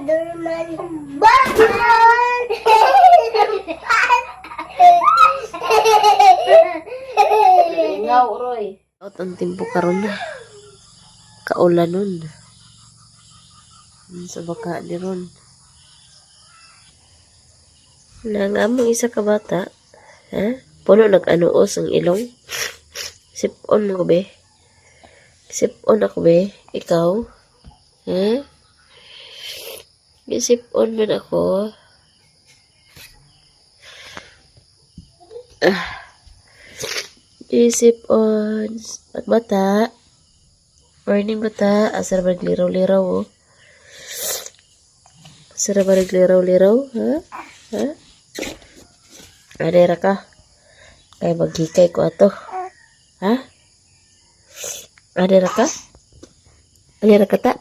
Batman! Lingaw, Roy. Out ang timpo karon na. Kaulan nun. Sa baka ni Ron. Nangamong isa ka bata. Ha? Puno nag-anuos ang ilong. Sipon mo be. Sipon ako be. Ikaw. Ha? Sipon man ako. Sipon. At bata. Morning bata. Asar ba nagliraw-liraw oh. Asar ba nagliraw-liraw? Ha? Ha? Adera ka. Kaya maghikay ko ato. Ha? Adera ka? Adera ka ta?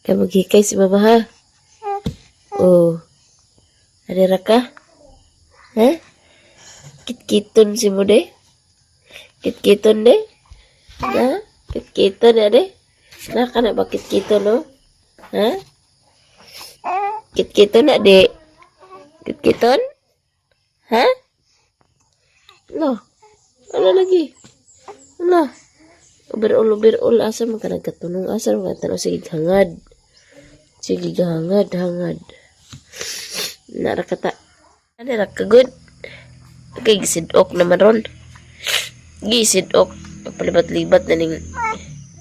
Kaya maghikay si mama ha? Oh. Adera ka? Ha? Kit-kiton si mo de? Kit-kiton de? Ha? Kit-kiton na de? Naka na ba kit-kiton no? Ha? Kit-kiton na de? Kit-kiton? Ha? Ano? Ano lagi? Ano? Uber-ul, asa man ka nagkatunong? Asa man ka tanong? Sige, hangad. Sige, hangad. Narakata. Ano, nakagod? Okay, gisidok naman ron. Gisidok. Palibat-libat na ning...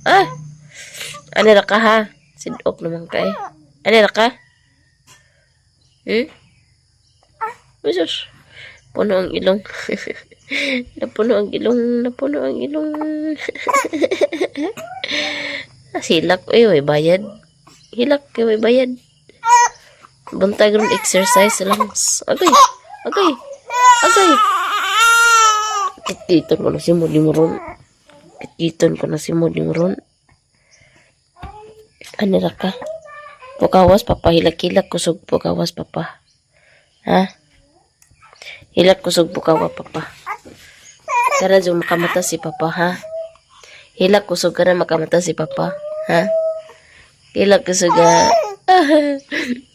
Ah! Ano na ka ha? Sidok naman ka eh. Ano na ka? Usus. Puno ang ilong. Napuno ang ilong. Silak, may bayad. Hilak, may bayad. Buntag ron exercise lang. Agay. Kititon ko na si mo ron. Anira ka? Pukawas, papa. Hilak-hilak kusog pukawas, papa. Ha? Hilak kusog pukawa, papa. Kara dyan makamata si papa, ha? Hilak kusog ka na makamata si papa, ha? Hilak kusog ka.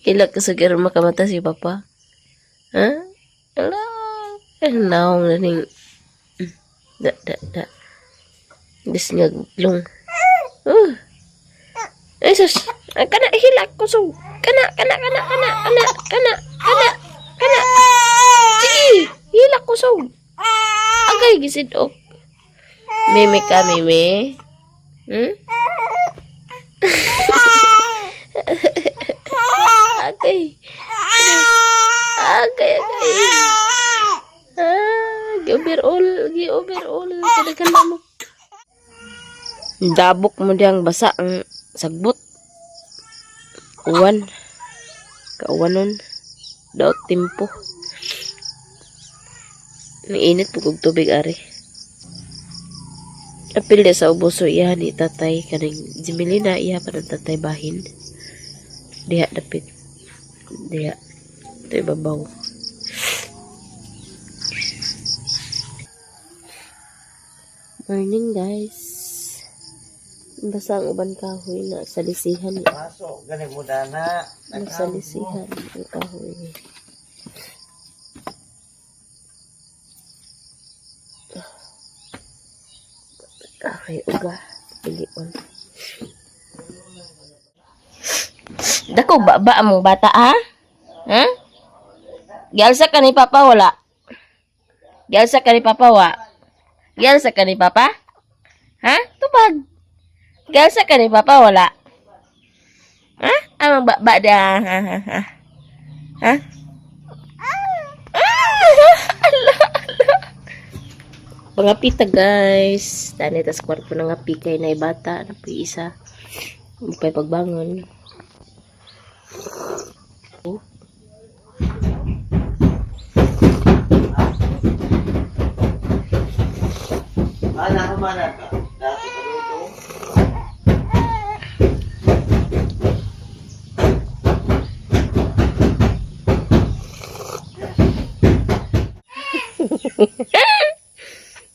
Hilak kusog ka na makamata si papa. Ha? Ala. Naong na ning. Da. Disnyaglong. Jesus. Kana hilak kusog. Kana. Sige, hilak kusog. Agay gisidok. Meme ka, meme. Agay. Gi-overall. Kadaghan mo. Dabok mo diyang basa ang sagbot. Kauwanon. Daot timpo. Mainit po kong tubig ari. Apil na sa ubuso iya ni tatay kaning Jimelina iya pa ng tatay bahin. Diha dapit. Diha. Ito ibabaw. Morning guys. Basta ang uban kahoy na sa lisihan. Masok, galing mo dana. Nasa lisihan ang kahoy. Kahoy uga. Pilion. Dako ba among bata ha? Ha? Gyalsa ka ni papa wala? Gyalsa ka ni papa wa? Gyalsa ka ni papa? Ha? Tubag. Gyalsa ka ni papa wala? Ha? Amang ba da? Ha? Ha? Pangapita guys. Tani tas kwarto na nga pikay na bata na po isa. Mupay pagbangon. Mana ka? Dati ka dito.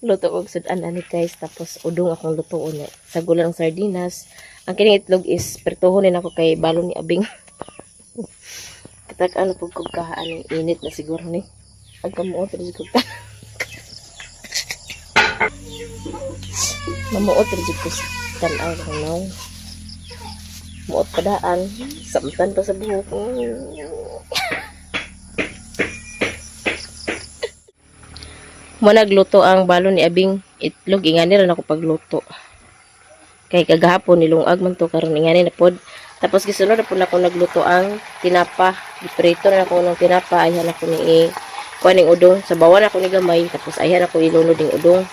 Luto og sudan ani guys, tapos udong akong lutoon niya. Sa gulang sardinas. Ang kining itlog is pertuhon din ako kay balon ni abing. Katag ano pug kog kahaan init na siguro ni. Agkamuot rin ko ka. Mamuot rin ko sa tanaw ko now. Muot padaan, samtan pa sa buhok. Mo nagluto ang balon ni abing itlog, ingani ran ako pagluto. Kay kagahapon nilungag man to karon ingani na pod. Tapos gisunod na po na ako nagluto ang tinapa. Giprito na ako ng tinapa, ayhan ako ni kuaning udong. Sabawan ako ni gamay, tapos ayhan ako ilunod ng udong.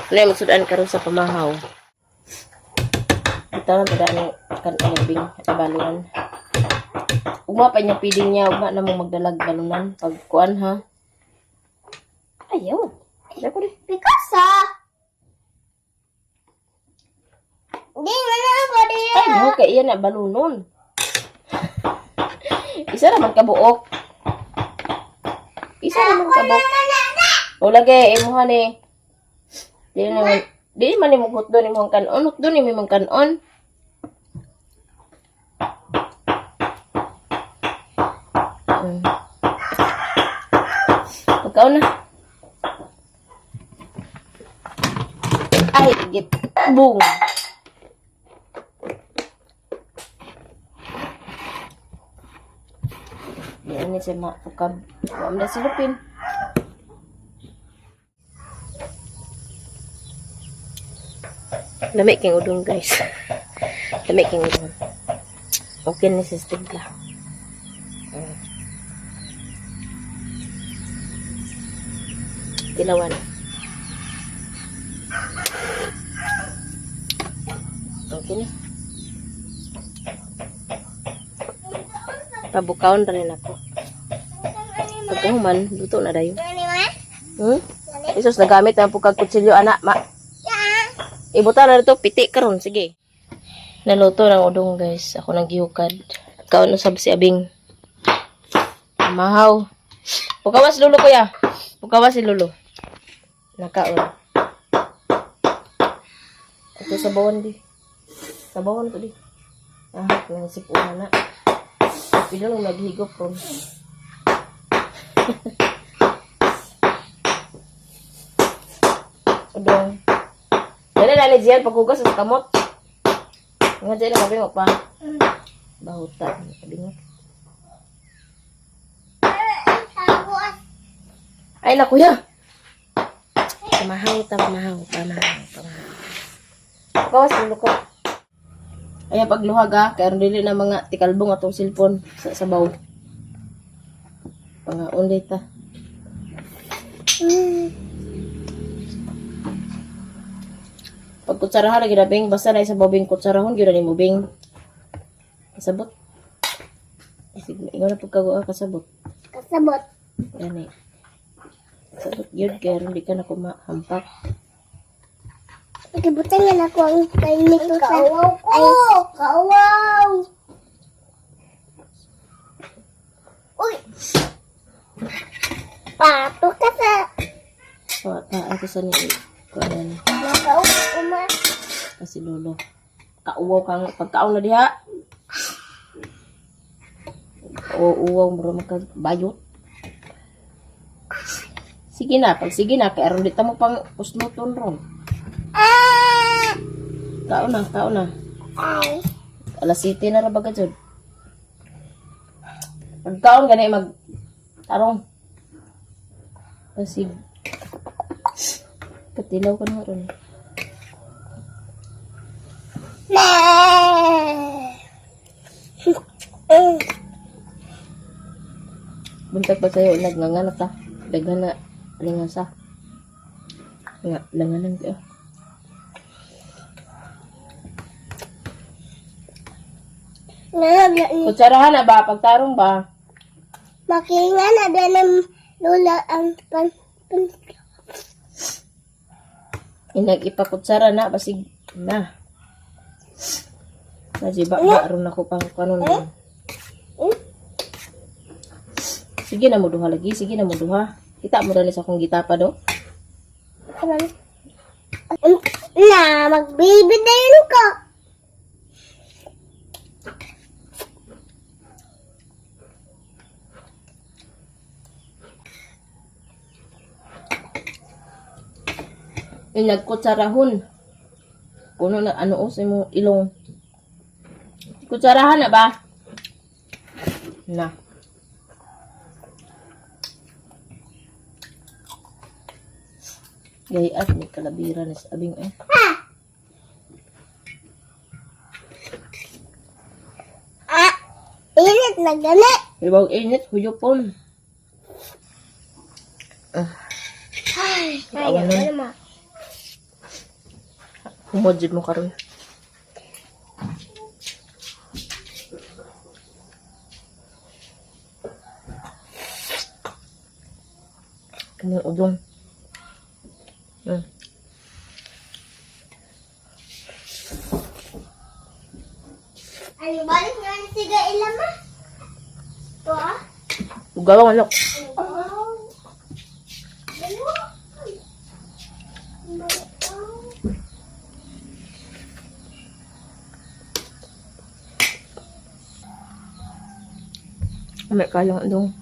Ano yung magsudan karon sa pamahaw. Ito na tada ng kanalabing at balunan. Ugma pa niya piling niya, ugma na mong magdalag balunan. Pagkuan ha. Ayaw. Dako rin. Picasso. Hindi nga na ba din? Ay, no, kaya iyan na balunon. Isa naman kabuok. Isa naman kabuok. O lagi, imuha ni. Di man ni mo hot doon imong kanon. Hot doon imong kanon. Pagkaon na. Ay, git. Boom. Yan ni siya makukab. Huwag na silupin. Lamig king udong guys. Lamig king udong. Okay ni sa stigla. Tilawan. Okay ni. Pabukaon rin ako. Pagkahuman, luto na dayo. Isos, nagamit na po kag kutsilyo, anak, ma. Ibuta na ito, piti karon sige. Naluto ng udong guys. Ako nang gihukad. Kaon usab si abing. Mahaw. Pukawas lulo kuya. Pukawas si lulo. Nakaon. Ito sa bawon di. Sa bawon to di. Ah, nang sipunan na. Pila nung naghigop ron. Udong. Dali na diyan paghugas sa kamot. Nga dyan na kabingo pa. Bahutan. Kabingo. Ay na kuya. Pamahaw. Kawas mo ko. Ay pagluhag ha. Kaya dili na mga tikalbong atong cellphone sa sabaw. Pangaon dita. Pag kutsarahan lagi na bing, basta na isa bobing kutsarahon, yun na ni mo bing. Kasabot. Sige, ikaw na pagkagawa kasabot. Kasabot. Yan eh. Kasabot yun, kaya hindi ka na kumahampak. Ikibutan nga ako ang kainit ko sa... Ay, kawaw! Uy! Pato ka sa... Ako sa ni... Kuanan. Nakaup uma. Kasi lolo. Kauwaw kang... Pagkaaw na diha. Uwaw mo rin magkabayot. Sige na. Pag sige na, kaya rin dito mo pang usluton ron. Kao na. Ay. Alas 7 na ra baga jud. Pagkaon gani mag tarong. Kasi katilaw ka na ron. Buntag pa sa'yo, nagnganganak ta. Daghan na, lingasa. Nga, langanan ka. Kutsarahan na ba? Pagtarong ba? Makinga na din ng lula ang Inag-ipakutsara na, basig na. Kasi ba aron ako pang kanon. Sige na mo duha lagi, sige na mo duha. Kita mo rin sa akong gitapa do. Na, magbibidayin ko. Yung nagkutsarahon. Kuno na ano o sa mo ilong. Kutsarahan na ba? Na. Gayat may kalabira na sa abing eh. Ah, init na gani. Ibang init, huyopon. Ayaw ko naman. Humodjud mo karon. Kanyang udong. Ano balik nga ni siga ilama? Ito ah. Ugawang alok. Oh. May kayang udong.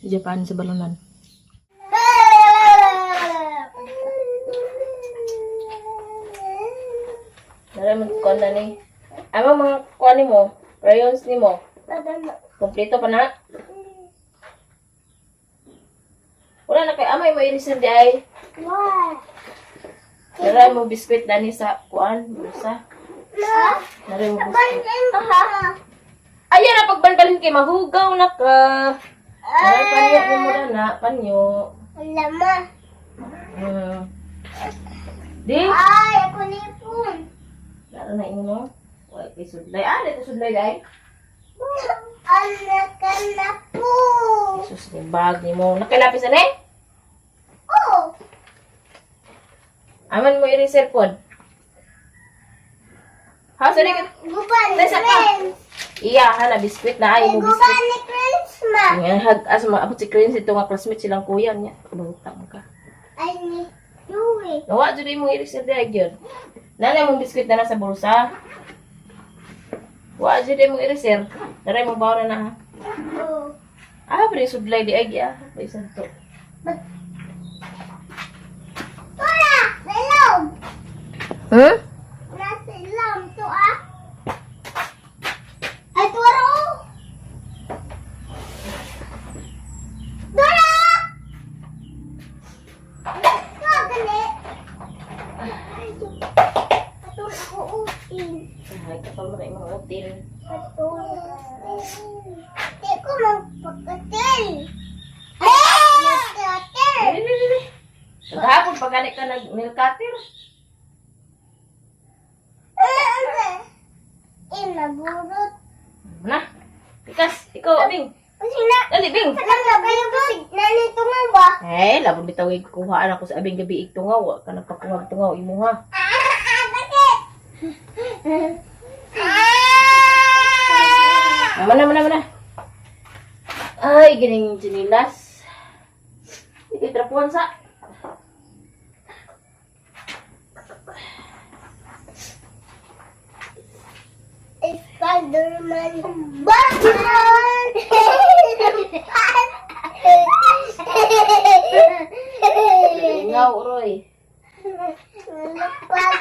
Japan sa balonan. Naramit ko na ni. Ama mga kuha mo, crayons ni mo. Kompleto pa na. Wala na kay amay mo irisan di ay. What? Naray mo biskwit na ni sa kuan, bulsa. Naray mo biskwit. Ayan na pagbanbalin kay mahugaw na ka. Naray panyo ni mo na panyo. Lama. Di? Ay, ako nipon. Laro na ino. Wala kay sudlay. Dito sudlay day. Anak ka na po. Sus, yung bag ni mo. Nakilapis na eh? Oh. Aman mo i-reserve pod. Ha, sorry ka. Guban ni Nasa pa. Prince. Iya, na biskwit na ay mo Guban biskwit. ni Prince ma. Ngayon, as maabot si Chris, ito nga classmate silang kuya niya. Bangtang ka. Ay ni Yui. Nawa, dyan mo i-reserve day yun. Nanay mong biskwit na nasa bulsa. Wa, dyan mo i-reserve. Naray mo bawa na ha. Oh. Pero yung sudlay di ay, pa isang to. Tura! Belong! Huh? Nasa ilam to ah. Ay, Tura oh! Tura! Ito, gali. Patul ako utin. Ay, kapal mo na yung mga hotel. Patul. Di ko magpakatil. Magkatil. Dili. Kagahapon, pagkanik ka nag-nail cutter. Naburot. Na, Pikas, ikaw, Abing. Kasi na, Dali, Bing. alam na kayo kasi nanito nga ba? Labang bitawin kuhaan ako sa Abing gabi igtungaw. Wa ka nagpakungaw-tungaw, imo ha. Bakit? Mana. Ay, gining yung chinilas. Hindi trapuan sa. Spider-Man. Batman! Ingaw, Roy. Lupad.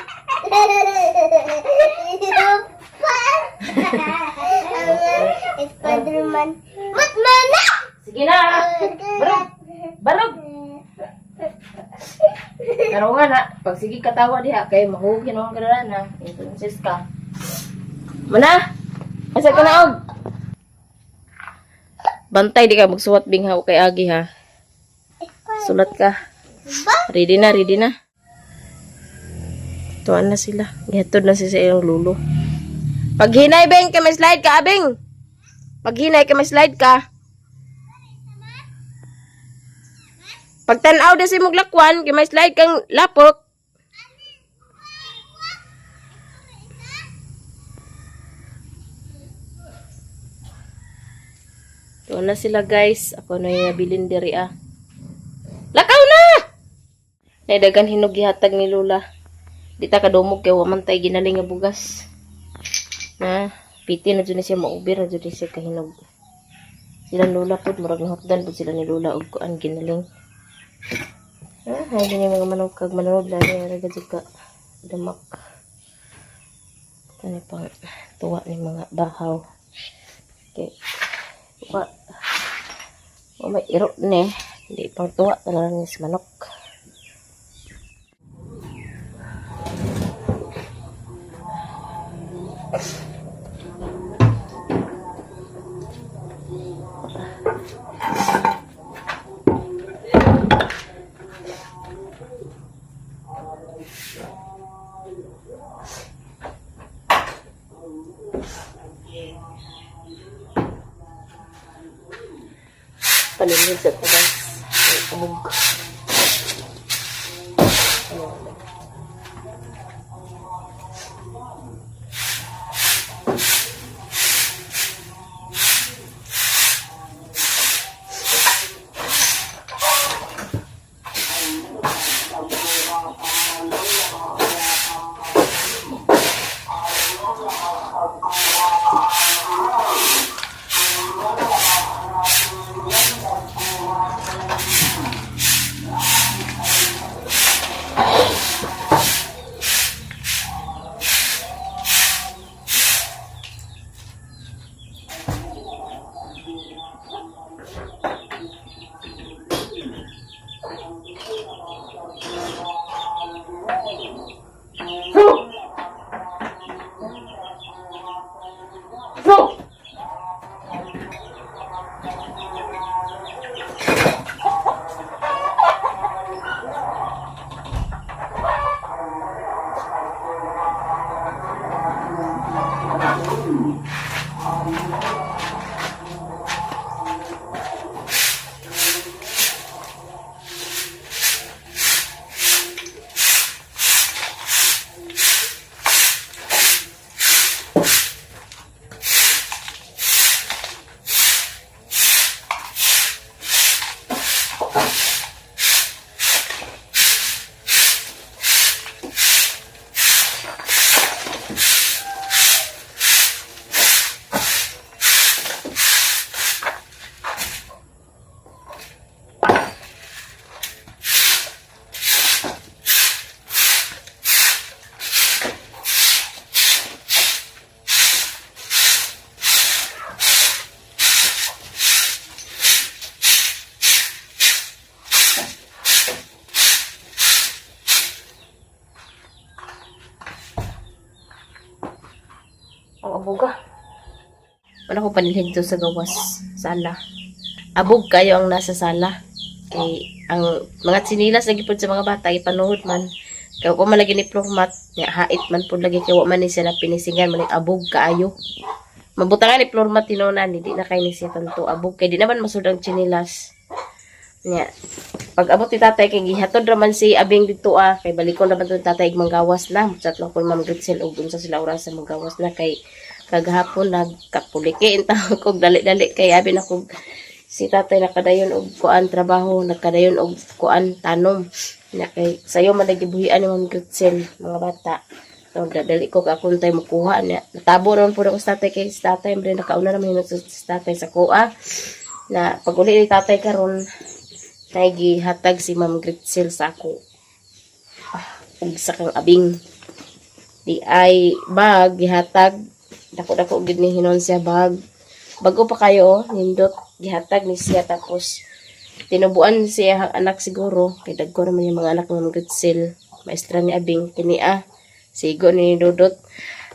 Spider-Man. Batman na! Sige na. Barog. Pero nga na, pag sige katawa diha, kay mahugin ang ganaran na. Influences ka. Mana? Asa ka na og? Bantay di ka magsuwat binghaw kay Agi ha. Sulat ka. Ready na. Tuan na sila. Gihatod na sila sa iyong lulo. Paghinay beng, kay may slide ka, Abing. Paghinay kay may slide ka. Pagtanaw na si Muglakwan, kay may slide kang lapok. Tuan na sila guys. Ako na yung nabilin diri ah. Lakaw na! Naidagan hinog gihatag ni Lola. Di ta kadumog kay wa man tay ginaling nga bugas. Na, piti na dyan siya maubir na dyan siya kahinog. Sila Lola po, murag na hotdan po sila ni Lola og kuan ginaling. Ay, ganyan mga manok kag manood lang yung raga juga damak. Ano pang tuwa ni mga bahaw. Okay. Tuwa. O may irok ni. Hindi pang tuwa talaga ni si manok. Palimid sa tabas. Abog. Ang abuga. Wala ko panilhin to sa gawas. Sala. Abog kayo ang nasa sala. Kay ang mga sinilas lagi po sa mga bata ipanuhod man. Kaya ko man lagi ni Plormat. Hait man po lagi kaya man ni siya na pinisingan man abog kaayo. Mabutangan ni Plormat tinunan. Hindi na kayo ni siya tanto abog. Kaya di naman masud ang sinilas. Nya. Pag abot ni tatay kay gihatod raman si abing dito kay balikon raman to tatay manggawas na. Chat lang ko Ma'am Gretzel og unsa sila oras sa manggawas na kay kagahapon nagkapuliki intawag ko dali-dali kay abi na ko si tatay nakadayon og kuan trabaho nakadayon og kuan tanom na kay sayo man nagibuhian ni Ma'am Gretzel mga bata. So dali ko akong tay makuha na natabo ron pud ako sa tatay kay sa tatay mre nakauna naman sa tatay sa kuha na pag uli ni tatay karon gihatag si Ma'am Gretzel sa ako. Ug sa kang abing di ay bag gihatag dako-dako gid ni hinon siya bag. Bago pa kayo nindot gihatag ni siya tapos tinubuan siya ang anak siguro kay dagko naman yung mga anak ng Ma'am Gretzel maestra ni abing kini sigo ni Dudot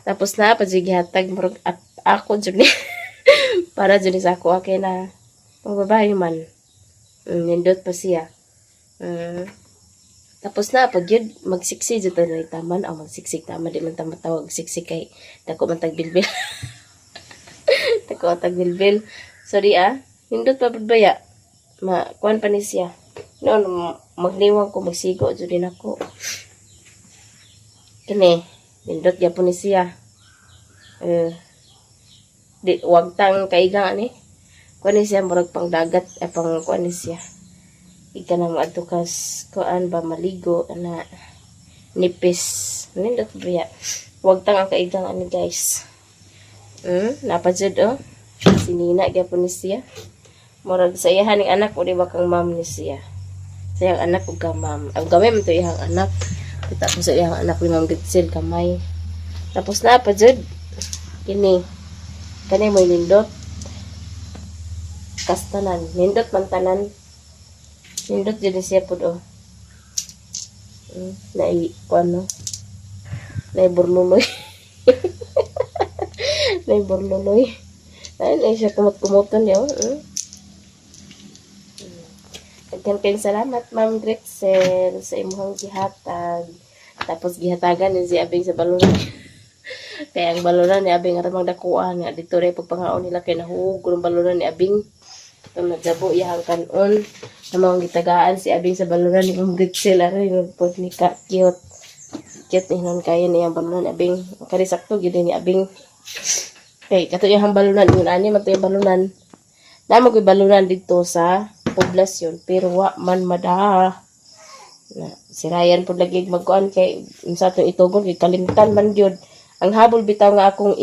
tapos na pa gihatag murag ako jud ni para jud sa ako okay na ang babae man. Nindot pa siya. Tapos na, pag yun, magsiksi dito na taman. Magsiksik tama. Di man tama tawag siksik kay dako man tagbilbil. Dako man tagbilbil. Sorry nindot pa baya. Kuhan pa ni siya. Noon, magliwang ko, magsigo. So din ako. Kini, nindot ya po ni siya. Wag tang kaiga ni. Kuha ni siya, murag pang dagat, pang kuha ni siya. ika na maadto kas kuan ba maligo na nipis. Nindot biya. Wag tang ang kaigang ani guys. Napajud oh. Sinina gyapon ni siya. Murag sa iyahan ning anak o di ba kang ma'am ni siya. Sayang anak ug ka ma'am. Ang gamay man to iyang anak. Kita ko sa iyang anak ni Ma'am Gritzel kamay. Tapos na pa jud. Kini. Kani mo nindot. Kastanan. Nindot man tanan. Nindot jud ni siya pud oh. Nai kuano. Nai burluloy. Nai burluloy. Ay siya kumot-kumoton niya. Daghan kayong salamat, Ma'am Gritzel, sa imong gihatag. Tapos gihatagan ni si Abing sa baluran. Kaya ang baluran ni Abing aramang dakuan nga dito rin pagpangaon nila kay nahugol ang baluran ni Abing. Itong nagjabo iyang kanon. Namang gitagaan si Abing sa baluran ni Ma'am Gritzel. Aray, nagpod ni ka. Cute. Cute ni nun kaya niyang baluran ni Abing. Karisakto, gila ni Abing. Okay, kato yung balunan. Yun, ani, mato yung balunan. Namo ko'y balunan dito sa poblasyon. Pero wa man mada. Na, si Ryan po lagi magkuhan kay sa itong itugon kay kalimtan man gyud. Ang habol bitaw nga akong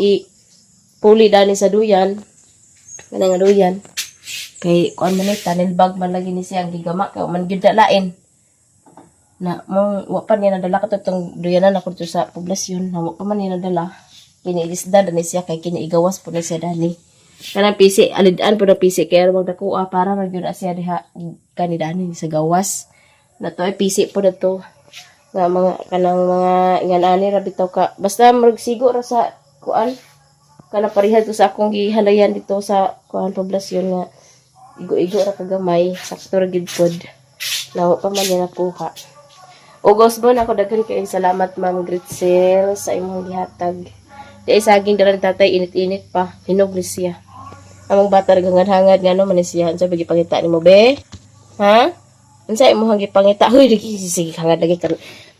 puli dani sa duyan. Kana nga duyan. Kay kuan man ni tunnel bag man lagi ni siya ang gigama kay man gyud dalain. Na mo wa pa niya nadala kato tong duyanan ako dito sa poblasyon. Na wa pa man niya nadala. Kiniilisda dani siya kay kiniigawas po na siya dani. Kanang pisi alidan po na pisi kaya magdakuha para magyud siya diha kanidani sa gawas. Na to ay pisi po na to. Nga mga kanang mga ingan-ani ra bitaw ka. Basta magsigo ra sa kuan. Kana parihad ko sa akong gihalayan dito sa kuan poblasyon nga igo-igo ra kagamay sakto ra gid pod. Nawa pa man niya nakuha. Ugos bon ako daghan kay salamat Ma'am Gritzel sa imong gihatag. Di ay saging dalan tatay init-init pa hinog ni siya. Among bata hangad-hangad ngano man ni siya unsa bigi pangita nimo be? Ha? Unsa imong gipangita? Hoy digi sige hangad lagi kan.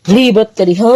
Libat ka diha.